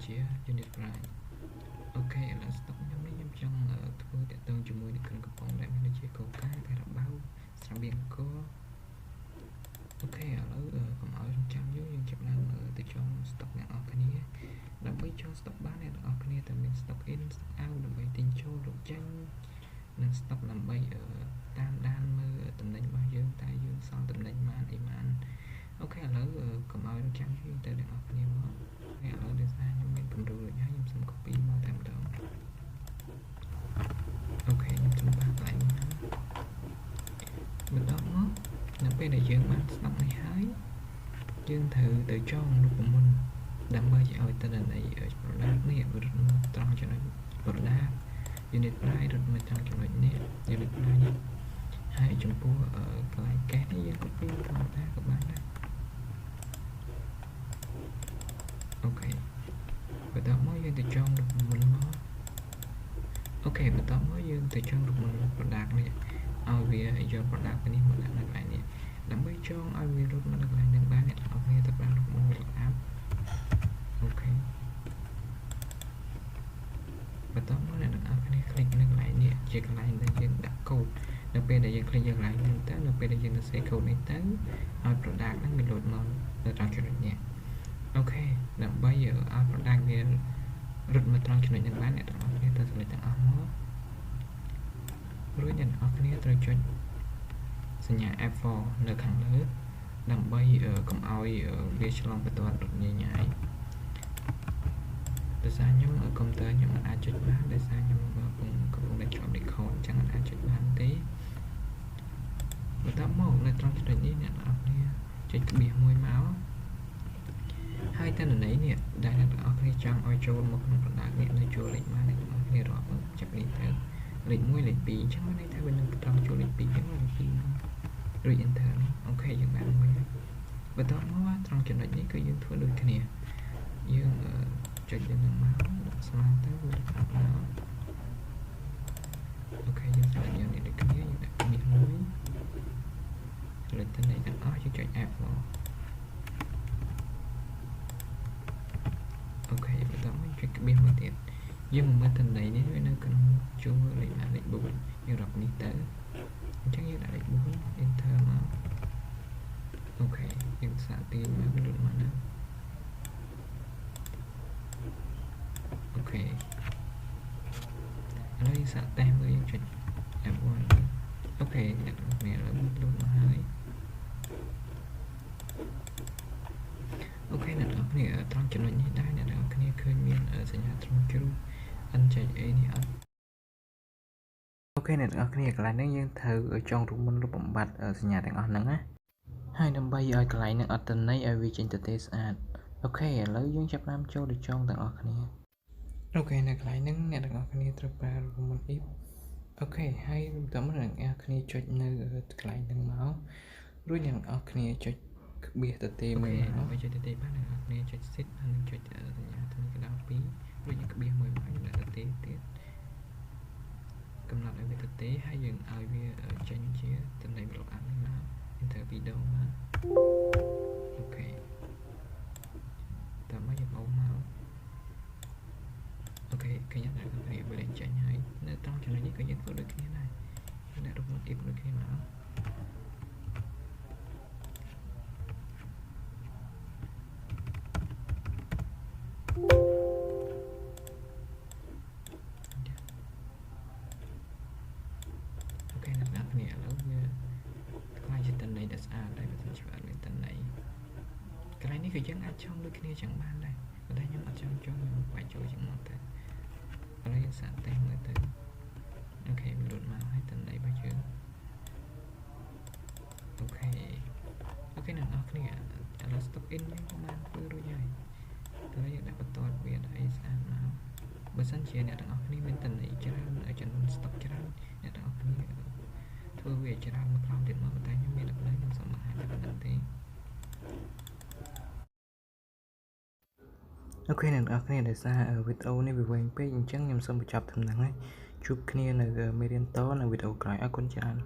ជា unit price អូខេឥឡូវ stock ខ្ញុំនេះខ្ញុំចង់ធ្វើតាក់ទងជាមួយនឹងគ្រឿងកំប៉ុងដែលមានដូចជាកូកាការបៅស្រាបៀងអង្គរអូខេឥឡូវកុំឲ្យរំចាំយូរយើងចាប់ឡើងទៅចង់ stock អ្នកនរគ្នាដើម្បីចង់ stock បានអ្នកនរគ្នាតែមាន stock in stock out ដើម្បីទិញចូលរកចេញនិង stock ដើម្បីតាមដានមើលតំណែងរបស់យើងតែយើងសល់តំណែងបានអីបានអូខេឥឡូវកុំឲ្យរំចាំយូរទៅអ្នកនរគ្នាមកឥឡូវដោយសារខ្ញុំមានគំរូរួចហើយខ្ញុំសូម copy មកតែម្ដងអូខេខ្ញុំចង់បាក់កន្លែងនេះបន្ទាប់មកនៅពេលដែលយើងបាន stock នេះហើយយើងត្រូវទៅចងរូបមន្តដើម្បីឲ្យតនន័យ product នេះរត់មកត្រង់ចំណុច product unit price រត់មកត្រង់ចំណុចនេះ unit price នេះហើយចំពោះកន្លែង cash នេះយើង copy ធម្មតាក៏បានដែរអូខេបន្ទាប់មកយើងទៅចងរូបមន្តមកអូខេបន្ទាប់មកយើងទៅចងរូបមន្ត product នេះឲ្យវាយក product នេះមកដាក់នៅកន្លែងនេះដើម្បីចងឲ្យវារត់មកនៅកន្លែងនឹងបានអ្នកនរគ្នាទៅប្រើរូបមន្ត app អូខេបន្ទាប់មកអ្នកនរគ្នាคลิกនៅកន្លែងនេះជាកន្លែងដែលយើងដាក់ code នៅពេលដែលយើងคลิกយកកន្លែងនេះទៅនៅពេលដែលយើងសរសេរ code នេះទៅឲ្យ product ហ្នឹងវាលោតមកនៅត្រង់ចំណុចនេះអូខេដើម្បីឲ្យ product វារត់មកត្រង់ចំណុចនេះបានអ្នកនរគ្នាទៅselectទាំងអស់មករួចអ្នកនរគ្នាត្រូវចុចសញ្ញា F4 នៅខាងលើដើម្បីកុំឲ្យវាឆ្លងបន្ទាត់រត់ញញ៉ាយដោយសារខ្ញុំកុំព្យូទ័រខ្ញុំអាចចុចបានដោយសារខ្ញុំកំពុងតែជាប់ record អញ្ចឹងអាចចុចបានទេបន្ទាប់មកនៅត្រង់ចំណុចនេះអ្នកនរគ្នាចុចក្បៀសមួយមកហើយតនន័យនេះដែលអ្នកនរគ្នាចង់ឲ្យចូលមកក្នុង product នេះនៅចូលលេខមកអ្នកនរគ្នារាប់ចាប់នេះទៅលេខ1លេខ2អញ្ចឹងន័យថាវានឹងត្រង់ចូលលេខ2អញ្ចឹងលេខ2មករួច enter អូខេយើងបានមួយហើយបន្ទាប់មកត្រង់ចំណុចនេះគឺយើងធ្វើដូចគ្នាយើងចុចយើងនឹងមកស្មើទៅវាដាក់មកអូខេយើងដាក់យើងនេះដូចគ្នាយើងដាក់ក្បៀសមួយលេខតន័យទាំងអស់យើងចុច F មកអូខេបន្ទាប់មកចុចក្បៀសមួយទៀតយើងមើលតន័យនេះវានៅក្នុងជួរលេខ4យើងរាប់នេះទៅអញ្ចឹងយើងដាក់លេខ4 enter មកអូខេយើងសាកទាញមកលុតមកណាអូខេឥឡូវយើងសាកតេស្តមើលយើងចុច F1 អូខេអ្នកនរគ្នាឥឡូវលុតមកហើយអូខេអ្នកនរគ្នាត្រង់ចំណុចនេះដែរអ្នកនរគ្នាឃើញមានសញ្ញាត្រង់ជ្រុង N.A នេះអត់អូខេអ្នកនរគ្នាកន្លែងនេះយើងត្រូវចងរូបមន្តលុបបំបត្តិសញ្ញាទាំងអស់ហ្នឹងណាហើយដើម្បីឲ្យកន្លែងហ្នឹងអត់តន័យឲ្យវាចេញទៅទេស្អាតអូខេឥឡូវយើងចាប់ផ្ដើមចូលទៅចងទាំងអស់គ្នាអូខេនៅកន្លែងហ្នឹងអ្នកទាំងអស់គ្នាត្រូវប្រើរូបមន្ត if អូខេហើយបន្តមកអ្នកទាំងអស់គ្នាចុចនៅកន្លែងហ្នឹងមករួចអ្នកទាំងអស់គ្នាចុចក្បៀសទៅទេមួយដើម្បីចុចទៅទេបានអ្នកទាំងអស់គ្នាចុច sit ហើយនឹងចុចសញ្ញាទៅកណ្ដាល2រួចយើងក្បៀសមួយមកយើងដាក់ទៅទេទៀតកំណត់ឲ្យវាទៅទេហើយយើងឲ្យវាចេញជាតំណែង block up នេះមក enter ពីរដងមកអូខេតើមកយើងអូសមកអូខេឃើញអ្នកទាំងគ្នាវាលេងចេញហើយនៅត្រង់ចំណុចនេះក៏យើងធ្វើដូចគ្នាដែរអ្នករូបមន្ត if ដូចគ្នាមកគឺយើងអាចចងដូចគ្នាចឹងបានដែរប៉ុន្តែខ្ញុំអត់ចង់ចងខ្ញុំបាច់ចូលចឹងមកទៅឥឡូវយើងសាកតេស្តមើលទៅអូខេវាលុតមកហើយតន័យរបស់យើងអូខេអ្នកនរគ្នាឥឡូវ stop in យើងបានធ្វើរួចហើយតើយើងដាក់បន្ទាត់វាដាក់អីស្អាតមកបើសិនជាអ្នកទាំងអស់គ្នាមានតន័យច្រើនចំនួន stop ច្រើនអ្នកទាំងអស់គ្នាធ្វើវាច្រើនមកក្រោមទៀតមកប៉ុន្តែខ្ញុំមានតែខ្ញុំសូមបង្ហាញតែប៉ុណ្្នឹងទេអូខេអ្នកនរគ្នាដោយសារវីដេអូនេះវាវែងពេកអញ្ចឹងខ្ញុំសូមបញ្ចប់ត្រឹមហ្នឹងហើយជួបគ្នានៅមេរៀនតនៅវីដេអូក្រោយអរគុណច្រើន